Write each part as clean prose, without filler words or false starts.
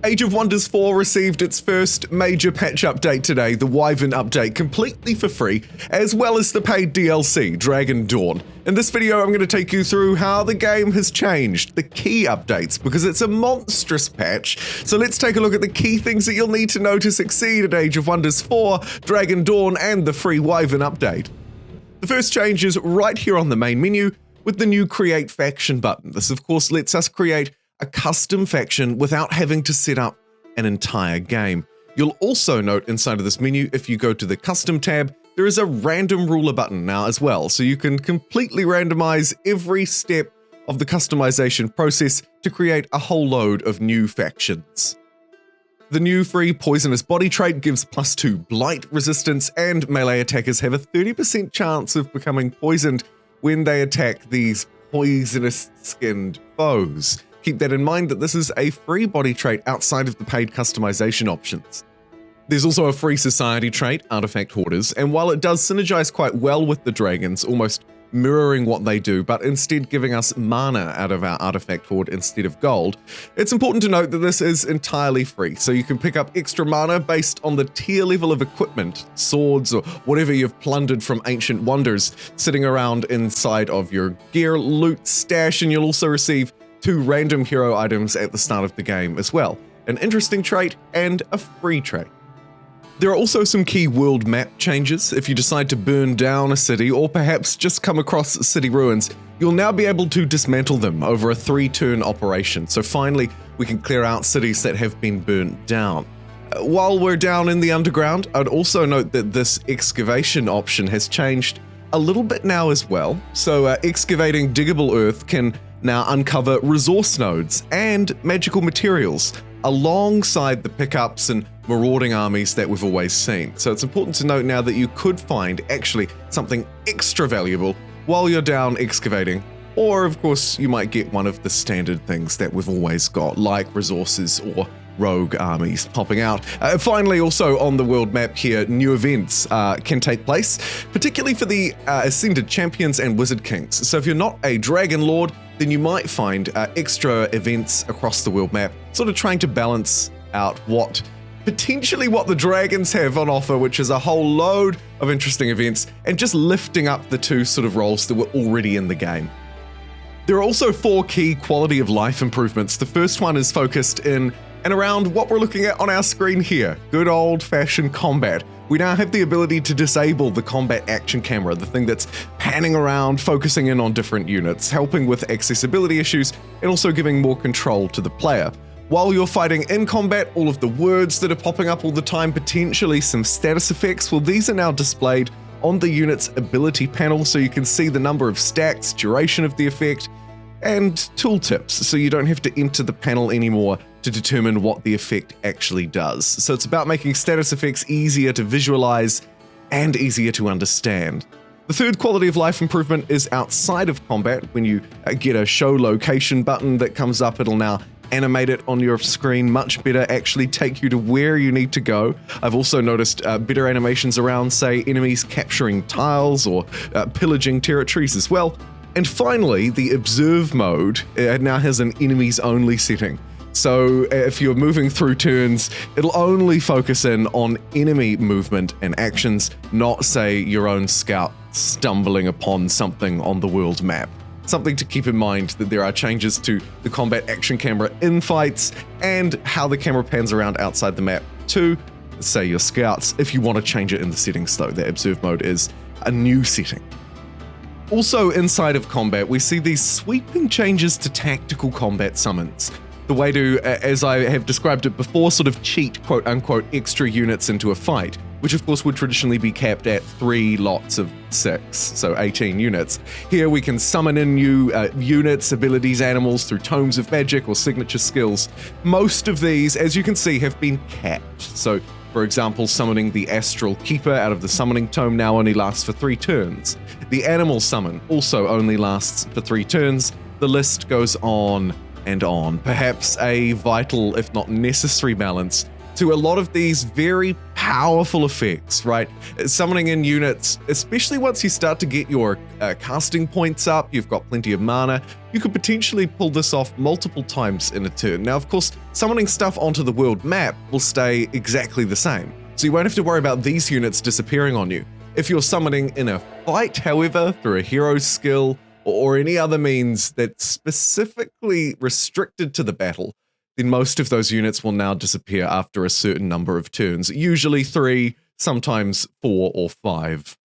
Age of Wonders 4 received its first major patch update today, the Wyvern update, completely for free, as well as the paid DLC, Dragon Dawn. In this video, I'm going to take you through how the game has changed, the key updates, because it's a monstrous patch. So let's take a look at the key things that you'll need to know to succeed at Age of Wonders 4, Dragon Dawn, and the free Wyvern update. The first change is right here on the main menu with the new Create Faction button. This, of course, lets us create a custom faction without having to set up an entire game. You'll also note inside of this menu, if you go to the Custom tab, there is a random ruler button now as well, so you can completely randomize every step of the customization process to create a whole load of new factions. The new free Poisonous Body trait gives +2 blight resistance, and melee attackers have a 30% chance of becoming poisoned when they attack these poisonous-skinned foes. Keep that in mind that this is a free body trait outside of the paid customization options. There's also a free society trait, Artifact Hoarders, and while it does synergize quite well with the dragons, almost mirroring what they do, but instead giving us mana out of our artifact hoard instead of gold, it's important to note that this is entirely free, so you can pick up extra mana based on the tier level of equipment, swords, or whatever you've plundered from Ancient Wonders sitting around inside of your gear loot stash, and you'll also receive 2 random hero items at the start of the game as well, an interesting trait and a free trait. There are also some key world map changes. If you decide to burn down a city or perhaps just come across city ruins, you'll now be able to dismantle them over a 3-turn operation. So finally, we can clear out cities that have been burnt down. While we're down in the underground, I'd also note that this excavation option has changed a little bit now as well. So excavating diggable earth can now uncover resource nodes and magical materials alongside the pickups and marauding armies that we've always seen. So it's important to note now that you could find actually something extra valuable while you're down excavating, or of course you might get one of the standard things that we've always got, like resources or rogue armies popping out. Finally, also on the world map here, new events can take place, particularly for the Ascended Champions and Wizard Kings. So if you're not a Dragon Lord, then you might find extra events across the world map, sort of trying to balance out potentially what the dragons have on offer, which is a whole load of interesting events, and just lifting up the 2 sort of roles that were already in the game. There are also 4 key quality of life improvements. The first one is focused in and around what we're looking at on our screen here, good old-fashioned combat. We now have the ability to disable the combat action camera, the thing that's panning around, focusing in on different units, helping with accessibility issues, and also giving more control to the player. While you're fighting in combat, all of the words that are popping up all the time, potentially some status effects, well, these are now displayed on the unit's ability panel, so you can see the number of stacks, duration of the effect, and tooltips, so you don't have to enter the panel anymore to determine what the effect actually does. So it's about making status effects easier to visualize and easier to understand. The third quality of life improvement is outside of combat. When you get a show location button that comes up, it'll now animate it on your screen much better, actually take you to where you need to go. I've also noticed better animations around, say, enemies capturing tiles or pillaging territories as well. And finally, the Observe mode now has an enemies only setting. So if you're moving through turns, it'll only focus in on enemy movement and actions, not, say, your own scout stumbling upon something on the world map. Something to keep in mind, that there are changes to the combat action camera in fights and how the camera pans around outside the map to, say, your scouts, if you want to change it in the settings though. The Observe mode is a new setting. Also inside of combat, we see these sweeping changes to tactical combat summons. The way to, as I have described it before, sort of cheat quote-unquote extra units into a fight, which of course would traditionally be capped at 3 lots of 6, so 18 units. Here we can summon in new units, abilities, animals through tomes of magic or signature skills. Most of these, as you can see, have been capped. So, for example, summoning the Astral Keeper out of the summoning tome now only lasts for 3 turns. The animal summon also only lasts for 3 turns. The list goes on and on. Perhaps a vital, if not necessary, balance to a lot of these very powerful effects, right? Summoning in units, especially once you start to get your casting points up, you've got plenty of mana, you could potentially pull this off multiple times in a turn. Now, of course, summoning stuff onto the world map will stay exactly the same, so you won't have to worry about these units disappearing on you. If you're summoning in a fight, however, through a hero skill or any other means that's specifically restricted to the battle, then most of those units will now disappear after a certain number of turns, usually 3, sometimes 4 or 5.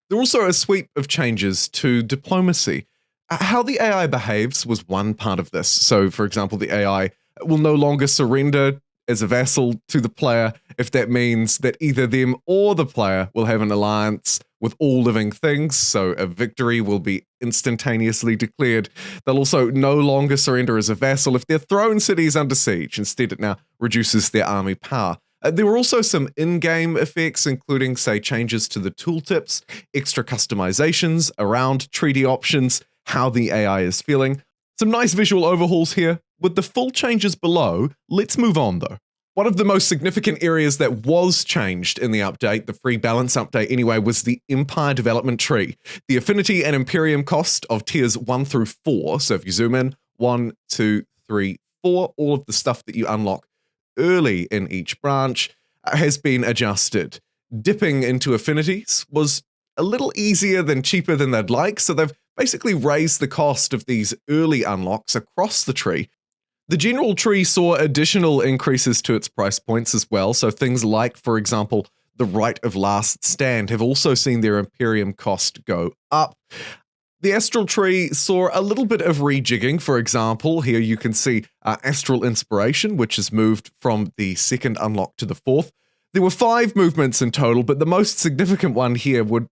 There are also a sweep of changes to diplomacy. How the AI behaves was one part of this. So, for example, the AI will no longer surrender as a vassal to the player if that means that either them or the player will have an alliance with all living things, so a victory will be instantaneously declared. They'll also no longer surrender as a vassal if their throne city is under siege. Instead, it now reduces their army power. There were also some in-game effects, including, say, changes to the tooltips, extra customizations around treaty options, how the AI is feeling. Some nice visual overhauls here. With the full changes below, let's move on though. One of the most significant areas that was changed in the update, the free balance update anyway, was the Empire development tree. The affinity and Imperium cost of tiers 1 through 4, so if you zoom in, 1, 2, 3, 4, all of the stuff that you unlock early in each branch has been adjusted. Dipping into affinities was a little easier than cheaper than they'd like, so they've basically raised the cost of these early unlocks across the tree. The general tree saw additional increases to its price points as well, so things like, for example, the Right of Last Stand have also seen their Imperium cost go up. The Astral Tree saw a little bit of rejigging. For example, here you can see Astral Inspiration, which has moved from the second unlock to the fourth. There were 5 movements in total, but the most significant one here would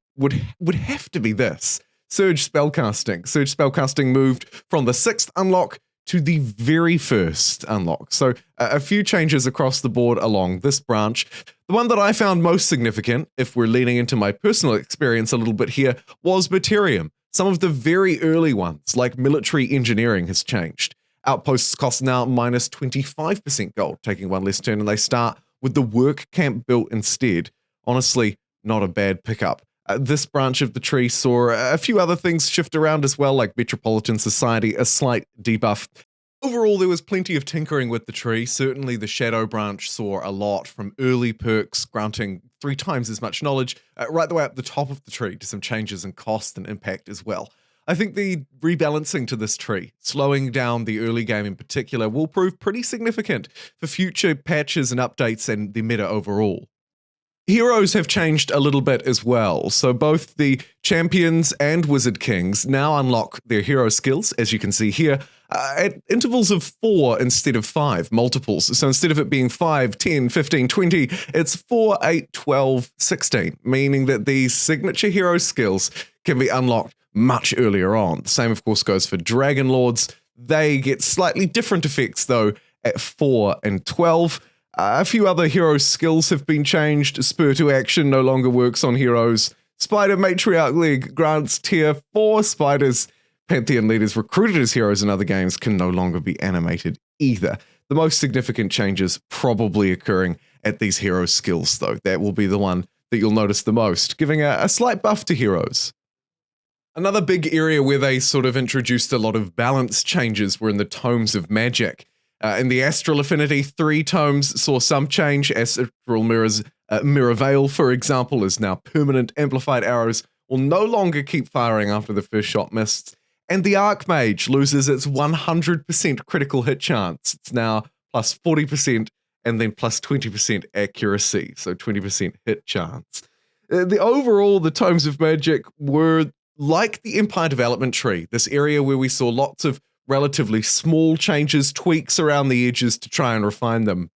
have to be this. Surge Spellcasting. Surge Spellcasting moved from the 6th unlock to the very first unlock. So a few changes across the board along this branch. The one that I found most significant, if we're leaning into my personal experience a little bit here, was Materium. Some of the very early ones, like military engineering, has changed. Outposts cost now minus 25% gold, taking one less turn, and they start with the work camp built instead. Honestly, not a bad pickup. This branch of the tree saw a few other things shift around as well, like Metropolitan Society, a slight debuff. Overall, there was plenty of tinkering with the tree. Certainly the Shadow branch saw a lot, from early perks granting 3 times as much knowledge, right the way up the top of the tree to some changes in cost and impact as well. I think the rebalancing to this tree, slowing down the early game in particular, will prove pretty significant for future patches and updates and the meta overall. Heroes have changed a little bit as well, so both the Champions and Wizard Kings now unlock their hero skills, as you can see here, at intervals of 4 instead of 5, multiples. So instead of it being 5, 10, 15, 20, it's 4, 8, 12, 16, meaning that these signature hero skills can be unlocked much earlier on. The same, of course, goes for Dragon Lords. They get slightly different effects, though, at 4 and 12. A few other hero skills have been changed. Spur to Action no longer works on heroes. Spider Matriarch Leg grants tier 4 spiders. Pantheon leaders recruited as heroes in other games can no longer be animated either. The most significant changes probably occurring at these hero skills, though. That will be the one that you'll notice the most, giving a slight buff to heroes. Another big area where they sort of introduced a lot of balance changes were in the Tomes of Magic. In the Astral Affinity, 3 tomes saw some change. Astral Mirrors, Mirror Veil, for example, is now permanent. Amplified arrows will no longer keep firing after the first shot missed. And the Archmage loses its 100% critical hit chance. It's now plus 40% and then plus 20% accuracy, so 20% hit chance. The Tomes of Magic were like the Empire development tree, this area where we saw lots of relatively small changes, tweaks around the edges to try and refine them.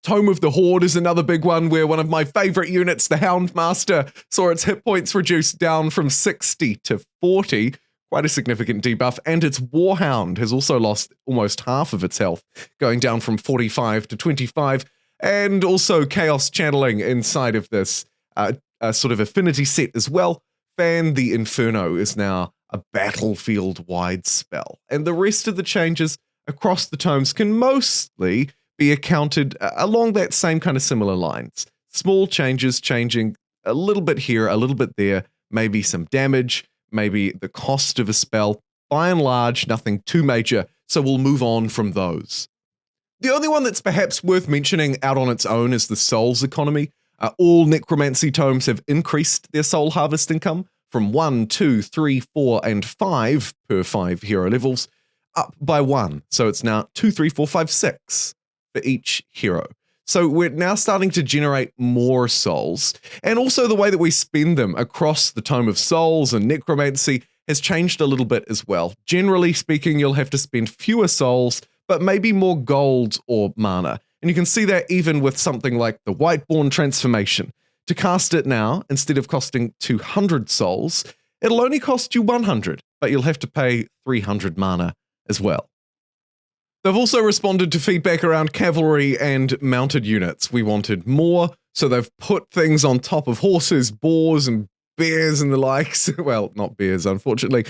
Tome of the Horde is another big one, where one of my favorite units, the Houndmaster, saw its hit points reduced down from 60 to 40, quite a significant debuff, and its Warhound has also lost almost half of its health, going down from 45 to 25, and also Chaos Channeling inside of this sort of affinity set as well. Fan the Inferno is now a battlefield-wide spell. And the rest of the changes across the tomes can mostly be accounted along that same kind of similar lines. Small changes, changing a little bit here, a little bit there, maybe some damage, maybe the cost of a spell. By and large, nothing too major, so we'll move on from those. The only one that's perhaps worth mentioning out on its own is the Souls economy. All Necromancy tomes have increased their Soul Harvest income from 1, 2, 3, 4, and 5 per 5 hero levels, up by 1. So it's now 2, 3, 4, 5, 6 for each hero. So we're now starting to generate more souls, and also the way that we spend them across the Tome of Souls and Necromancy has changed a little bit as well. Generally speaking, you'll have to spend fewer souls, but maybe more gold or mana. And you can see that even with something like the Whiteborn transformation. To cast it now, instead of costing 200 souls, it'll only cost you 100, but you'll have to pay 300 mana as well. They've also responded to feedback around cavalry and mounted units. We wanted more, so they've put things on top of horses, boars, and bears and the likes. Well, not bears, unfortunately.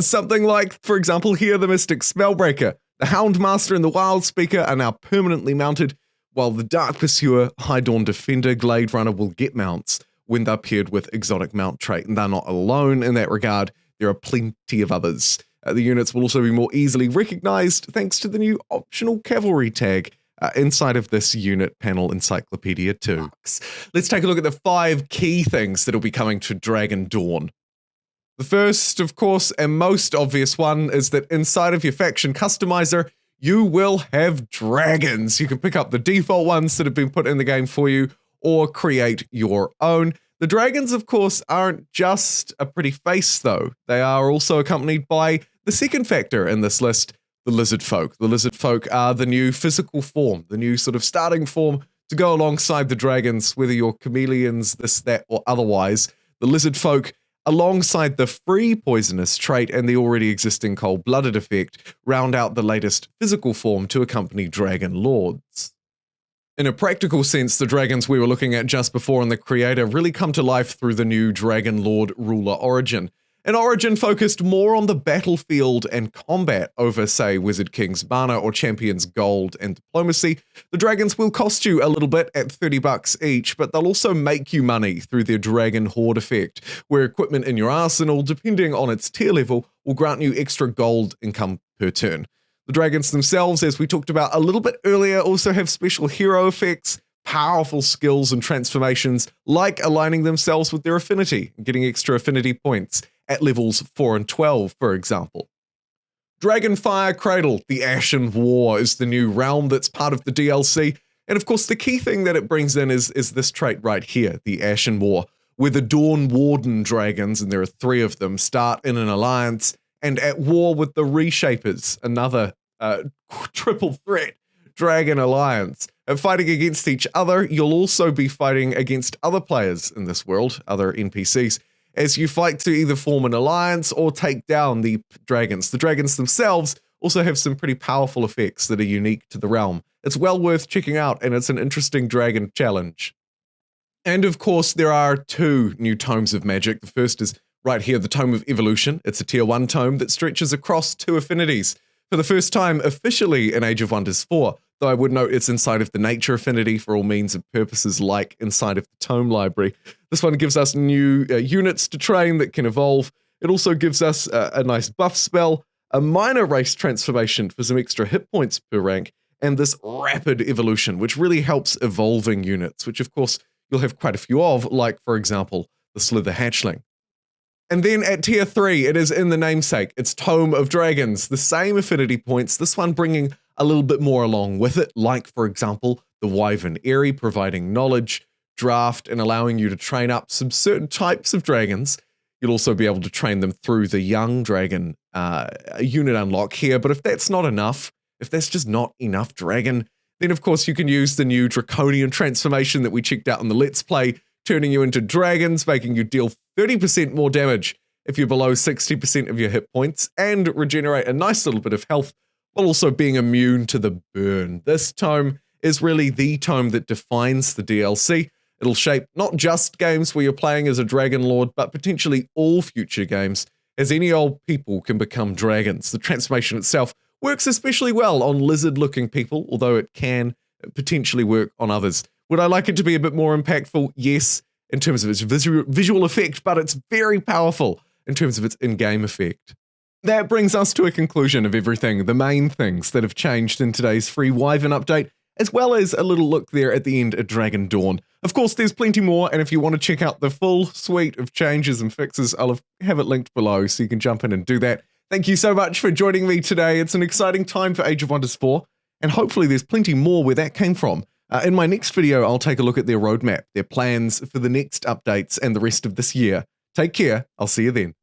Something like, for example, here, the Mystic Spellbreaker. The Houndmaster and the Wild Speaker are now permanently mounted, while the Dark Pursuer, High Dawn Defender, Glade Runner will get mounts when they're paired with Exotic Mount trait. And they're not alone in that regard. There are plenty of others. The units will also be more easily recognized thanks to the new optional cavalry tag inside of this unit panel encyclopedia too. Let's take a look at the 5 key things that will be coming to Dragon Dawn. The first, of course, and most obvious one is that inside of your faction customizer, you will have dragons. You can pick up the default ones that have been put in the game for you or create your own. The dragons, of course, aren't just a pretty face, though. They are also accompanied by the second factor in this list, the lizard folk. The lizard folk are the new physical form, the new sort of starting form to go alongside the dragons, whether you're chameleons, this, that, or otherwise. The lizard folk, alongside the free poisonous trait and the already existing cold-blooded effect, round out the latest physical form to accompany dragon lords. In a practical sense, the dragons we were looking at just before in the creator really come to life through the new Dragon Lord Ruler Origin. An Origin focused more on the battlefield and combat over, say, Wizard King's mana or Champion's gold and diplomacy. The dragons will cost you a little bit at $30 each, but they'll also make you money through their Dragon Horde effect, where equipment in your arsenal, depending on its tier level, will grant you extra gold income per turn. The dragons themselves, as we talked about a little bit earlier, also have special hero effects, powerful skills and transformations, like aligning themselves with their affinity, getting extra affinity points at levels 4 and 12, for example. Dragonfire Cradle, the Ashen War, is the new realm that's part of the DLC, and of course the key thing that it brings in is this trait right here, the Ashen War, where the Dawn Warden dragons, and there are 3 of them, start in an alliance and at war with the Reshapers, another triple threat dragon alliance. And fighting against each other, you'll also be fighting against other players in this world, other NPCs, as you fight to either form an alliance or take down the dragons. The dragons themselves also have some pretty powerful effects that are unique to the realm. It's well worth checking out, and it's an interesting dragon challenge. And of course, there are 2 new tomes of magic. The first is right here, the Tome of Evolution. It's a tier 1 tome that stretches across 2 affinities. For the first time officially in Age of Wonders 4, though I would note it's inside of the nature affinity for all means and purposes, like inside of the tome library. This one gives us new units to train that can evolve. It also gives us a nice buff spell, a minor race transformation for some extra hit points per rank, and this rapid evolution, which really helps evolving units, which of course you'll have quite a few of, like for example, the Slither Hatchling. And then at tier 3, it is in the namesake. It's Tome of Dragons, the same affinity points, this one bringing a little bit more along with it, like, for example, the Wyvern Airy, providing knowledge, draft, and allowing you to train up some certain types of dragons. You'll also be able to train them through the Young Dragon unit unlock here, but if that's not enough, if that's just not enough dragon, then of course you can use the new Draconian transformation that we checked out on the Let's Play, turning you into dragons, making you deal 30% more damage if you're below 60% of your hit points, and regenerate a nice little bit of health, while also being immune to the burn. This tome is really the tome that defines the DLC. It'll shape not just games where you're playing as a Dragon Lord, but potentially all future games, as any old people can become dragons. The transformation itself works especially well on lizard-looking people, although it can potentially work on others. Would I like it to be a bit more impactful? Yes, in terms of its visual effect, but it's very powerful in terms of its in-game effect. That brings us to a conclusion of everything, the main things that have changed in today's free Wyvern update, as well as a little look there at the end at Dragon Dawn. Of course, there's plenty more, and if you want to check out the full suite of changes and fixes, I'll have it linked below so you can jump in and do that. Thank you so much for joining me today. It's an exciting time for Age of Wonders 4, and hopefully there's plenty more where that came from. In my next video, I'll take a look at their roadmap, their plans for the next updates and the rest of this year. Take care. I'll see you then.